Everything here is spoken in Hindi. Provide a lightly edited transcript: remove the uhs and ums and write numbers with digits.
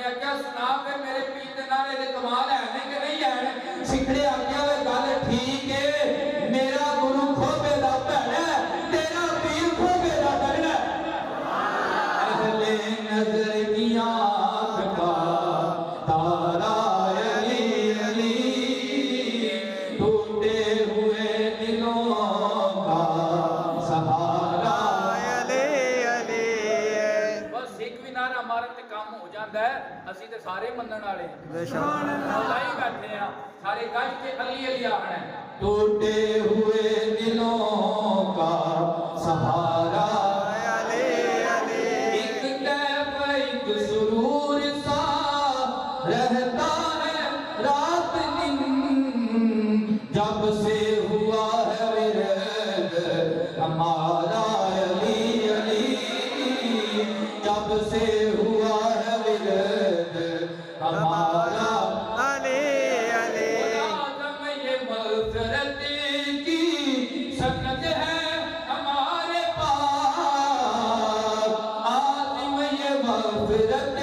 मैं क्या सुना फिर मेरे पीर दे नाले दे कमाल है नहीं कि नहीं है। सिखड़े आख्या वे गल ठीक है, मेरा गुरु खोबे दा भैन है, तेरा पीर खोबे दा डर है। अहले नजर की आँख का तारा अली अली, टूटे हुए दिलों का सहारा अली अली। बस एक भी नारा मारन ते काम हो जाता है, असी ते सारे मनन वाले ही बैठे हैं सारे गज के अली अली आखना है। टूटे हुए दिलों का सहारा अली अली, एक कैफ एक सुरूर सा रहता है रात दिन, जब से हुआ है विरद हमारा अली अली, जब से हुआ है विरद हमारा अली अली। आज़म ये मग़फ़िरत की सनद है हमारे पास, आज़म ये मग़फ़िरत